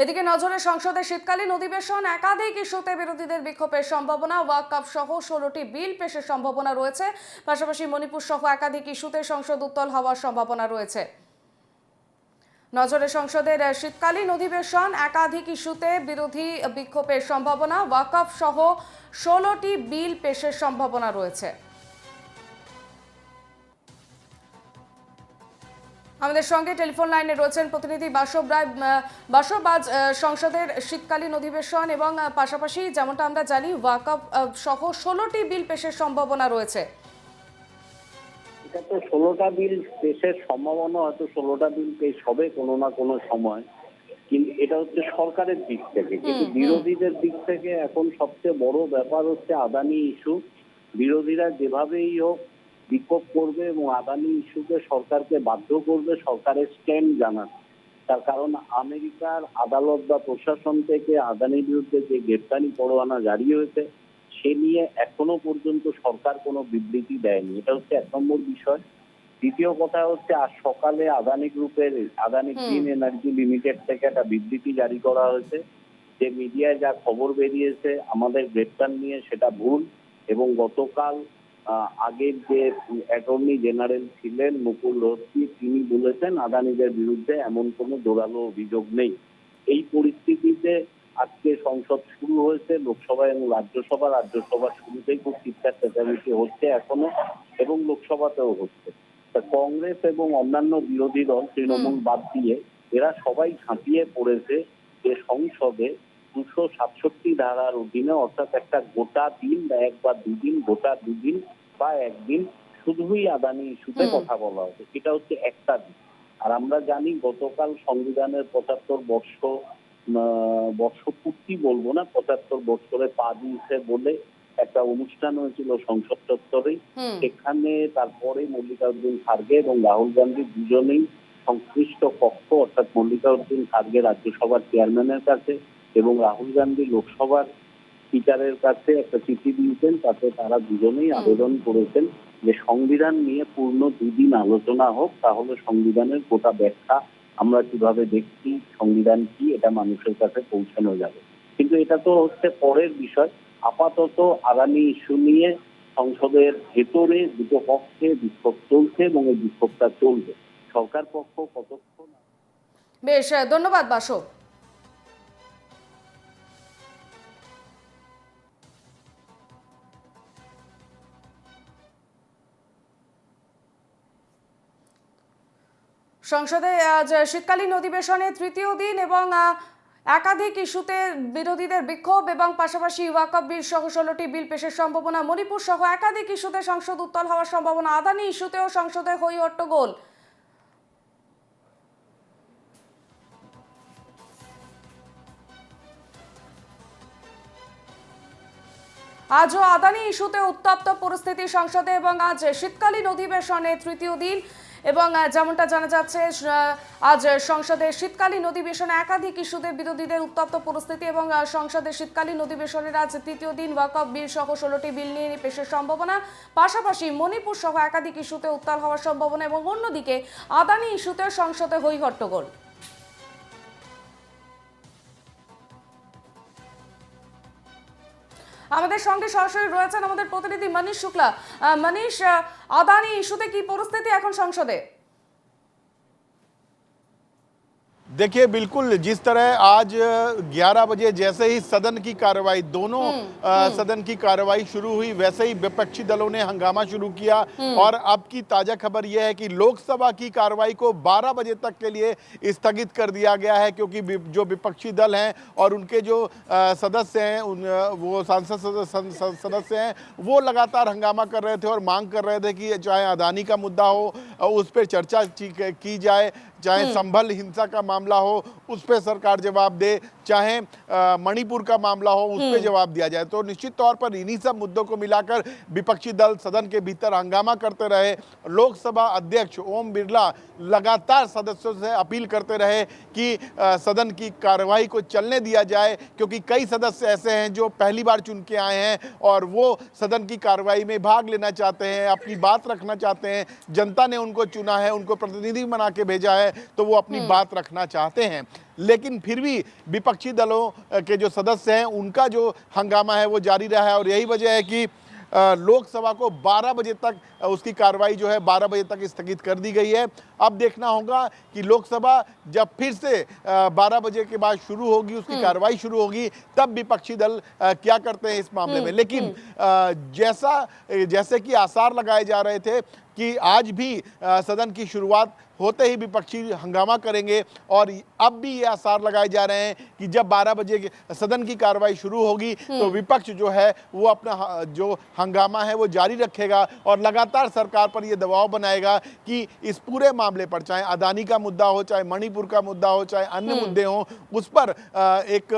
এদিকে নজরে সংসদের শীতকালীন অধিবেশন, একাধিক ইস্যুতে বিরোধীদের বিক্ষোভের সম্ভাবনা, ওয়াকআপ সহ 16টি বিল পেশের সম্ভাবনা রয়েছে। পাশাপাশি মণিপুর সহ একাধিক ইস্যুতে সংসদ উত্তাল হওয়ার সম্ভাবনা রয়েছে। নজরে সংসদের শীতকালীন অধিবেশন, একাধিক ইস্যুতে বিরোধী বিক্ষোভের সম্ভাবনা, ওয়াকআপ সহ 16টি বিল পেশের সম্ভাবনা রয়েছে। আমাদের সঙ্গে টেলিফোন লাইনে রয়েছেন প্রতিনিধি বাসব রায়। বাসব, আজ সংসদের শীতকালীন অধিবেশন এবং পাশাপাশি যেমনটা আমরা জানি ওয়াকআপ সহ 16টি বিল পেশের সম্ভাবনা রয়েছে। এটা তো 16টা বিল পেশের সম্ভাবনা, হয়তো 16টা বিল পেশ হবে কোনো না কোনো সময়, কিন্তু এটা হচ্ছে সরকারের দিক থেকে। কিন্তু বিরোধীদের দিক থেকে এখন সবচেয়ে বড় ব্যাপার হচ্ছে আদানি ইস্যু। বিরোধীরা যেভাবেই হোক বিক্ষোভ করবে এবং আদানি ইস্যুকে সরকারকে বাধ্য করবে সরকারের স্ট্যান্ড জানান। তার কারণ আমেরিকার আদালত বা প্রশাসন থেকে আদানির বিরুদ্ধে যে গ্রেপ্তারি পরোয়ানা জারি হয়েছে সে নিয়ে এখনো পর্যন্ত সরকার কোনো বিবৃতি দেয়নি। এটা হচ্ছে 1 নম্বর বিষয়। দ্বিতীয় কথা হচ্ছে আজ সকালে আদানি গ্রুপের আদানি গ্রিন এনার্জি লিমিটেড থেকে একটা বিবৃতি জারি করা হয়েছে যে মিডিয়ায় যা খবর বেরিয়েছে আমাদের গ্রেপ্তার নিয়ে সেটা ভুল, এবং গতকাল আগের যে অ্যাটর্নি জেনারেল ছিলেন মুকুল রোহতগি তিনি বলেছেন আদানিদের বিরুদ্ধে এমন কোনো জোরালো অভিযোগ নেই। এই পরিস্থিতিতে আজকে সংসদ শুরু হয়েছে, লোকসভা এবং রাজ্যসভার শুরুতেই খুব চিৎকার চেঁচামেচি হচ্ছে এখনো, এবং লোকসভাতেও হচ্ছে। কংগ্রেস এবং অন্যান্য বিরোধী দল তৃণমূল বাদ দিয়ে এরা সবাই ঝাঁপিয়ে পড়েছে যে সংসদে 267 ধারার অধীনে, অর্থাৎ একটা গোটা দিন বা এক বা দুদিন, গোটা দুদিন বা একদিন শুধুই আদানি ইস্যুতে কথা বলা হচ্ছে। এটা হচ্ছে একটা দিন। আর আমরা জানি গতকাল সংবিধানের 75 বর্ষপূর্তি বলবো না, 75 বছরে পা দিয়েছে বলে একটা অনুষ্ঠান হয়েছিল সংসদ চত্বরেই। সেখানে তারপরে মল্লিকার্জুন খার্গে এবং রাহুল গান্ধী দুজনেই সংশ্লিষ্ট কক্ষ, অর্থাৎ মল্লিকার্জুন খার্গে রাজ্যসভার চেয়ারম্যানের কাছে এবং রাহুল গান্ধী লোকসভার স্পিকারের কাছে একটা চিঠি দিয়েছেন। তাতে তারা দুজনেই আবেদন করেছেন যে সংবিধান নিয়ে পূর্ণ 2 দিন আলোচনা হোক, তাহলে সংবিধানের গোটা ব্যাখ্যা আমরা কিভাবে দেখছি, সংবিধান কি, এটা মানুষের কাছে পৌঁছানো যাবে। কিন্তু এটা তো হচ্ছে পরের বিষয়। আপাতত আদানি ইস্যু নিয়ে সংসদের ভেতরে দুটো পক্ষে বিক্ষোভ চলছে এবং এই বিক্ষোভটা চলবে। সরকার পক্ষ কতক্ষণ। বেশ, ধন্যবাদ বাসব। সংসদে আজ শীতকালীন অধিবেশনে তৃতীয় দিন এবং একাধিক ইস্যুতে বিরোধীদের বিক্ষোভ এবং পাশাপাশি ওয়াকআপ বিল সহ 16টি বিল পেশের সম্ভাবনা, মণিপুর সহ একাধিক ইস্যুতে সংসদ উত্তাল হওয়ার সম্ভাবনা, আদানি ইস্যুতেও সংসদে হই হট্টগোল। আজও আদানি ইস্যুতে উত্তপ্ত পরিস্থিতি সংসদে এবং আজ শীতকালীন অধিবেশনে তৃতীয় দিন এবং যেমনটা জানা যাচ্ছে আজ সংসদের শীতকালীন অধিবেশনে একাধিক ইস্যুতে বিরোধীদের উত্তপ্ত পরিস্থিতি এবং সংসদের শীতকালীন অধিবেশনের আজ তৃতীয় দিন ওয়াকআপ বিল সহ 16টি বিল নিয়ে পেশের সম্ভাবনা, পাশাপাশি মণিপুর সহ একাধিক ইস্যুতে উত্তাল হওয়ার সম্ভাবনা এবং অন্যদিকে আদানি ইস্যুতে সংসদে হই হট্টগোল। আমাদের সঙ্গে সরাসরি রয়েছেন আমাদের প্রতিনিধি মনীষ শুক্লা। মনীষ, আদানি ইস্যুতে কি পরিস্থিতি এখন সংসদে? देखिए, बिल्कुल जिस तरह आज 11 बजे जैसे ही सदन की कार्रवाई सदन की कार्रवाई शुरू हुई, वैसे ही विपक्षी दलों ने हंगामा शुरू किया। और अब की ताजा खबर यह है कि लोकसभा की कार्रवाई को 12 बजे तक के लिए स्थगित कर दिया गया है, क्योंकि जो विपक्षी दल हैं और उनके जो सदस्य हैं, वो सांसद सदस्य हैं, वो लगातार हंगामा कर रहे थे और मांग कर रहे थे कि चाहे अदानी का मुद्दा हो उस पर चर्चा की जाए, चाहे संभल हिंसा का मामला हो उस पर सरकार जवाब दे, चाहे मणिपुर का मामला हो उस पर जवाब दिया जाए। तो निश्चित तौर पर इन्हीं सब मुद्दों को मिलाकर विपक्षी दल सदन के भीतर हंगामा करते रहे। लोकसभा अध्यक्ष ओम बिरला लगातार सदस्यों से अपील करते रहे कि सदन की कार्रवाई को चलने दिया जाए, क्योंकि कई सदस्य ऐसे हैं जो पहली बार चुन के आए हैं और वो सदन की कार्रवाई में भाग लेना चाहते हैं, अपनी बात रखना चाहते हैं। जनता ने उनको चुना है, उनको प्रतिनिधि बना के भेजा है, तो वो अपनी बात रखना चाहते हैं। लेकिन फिर भी विपक्षी दलों के जो सदस्य हैं उनका जो हंगामा है वो जारी रहा है और यही वजह है कि लोकसभा को 12 बजे तक उसकी कार्रवाई जो है 12 बजे तक स्थगित कर दी गई है। अब देखना होगा कि लोकसभा जब फिर से 12 बजे के बाद शुरू होगी, उसकी कार्रवाई शुरू होगी, तब विपक्षी दल क्या करते हैं इस मामले में। लेकिन जैसे कि आसार लगाए जा रहे थे कि आज भी सदन की शुरुआत होते ही विपक्षी हंगामा करेंगे और अब भी ये आसार लगाए जा रहे हैं कि जब 12 बजे सदन की कार्रवाई शुरू होगी तो विपक्ष जो है वो अपना जो हंगामा है वो जारी रखेगा और लगातार सरकार पर ये दबाव बनाएगा कि इस पूरे मामले पर, चाहे अदानी का मुद्दा हो, चाहे मणिपुर का मुद्दा हो, चाहे अन्य मुद्दे हों, उस पर एक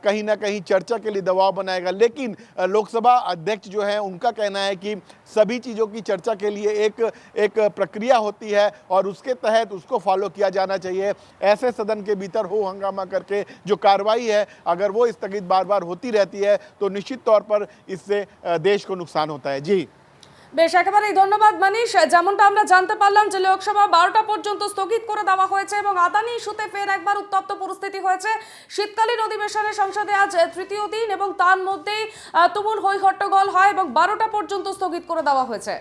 कहीं ना कहीं चर्चा के लिए दबाव बनाएगा। लेकिन लोकसभा अध्यक्ष जो है उनका कहना है कि सभी चीज़ों की चर्चा के लिए एक प्रक्रिया होती है और उसके तहत उसको फॉलो किया जाना चाहिए। ऐसे सदन के भीतर हो हंगामा करके जो कार्रवाई है अगर वो स्थगित बार बार होती रहती है तो निश्चित तौर पर इससे देश को नुकसान होता है। जी বেশ, একেবারেই ধন্যবাদ মানিশ। যেমনটা আমরা জানতে পারলাম যে লোকসভা 12টা পর্যন্ত স্থগিত করে দেওয়া হয়েছে এবং আদানি ইস্যুতে ফের একবার উত্তপ্ত পরিস্থিতি হয়েছে। শীতকালীন অধিবেশনে সংসদে আজ তৃতীয় দিন এবং তার মধ্যেই তুমুল হৈ হট্টগোল হয় এবং 12টা পর্যন্ত স্থগিত করে দেওয়া হয়েছে।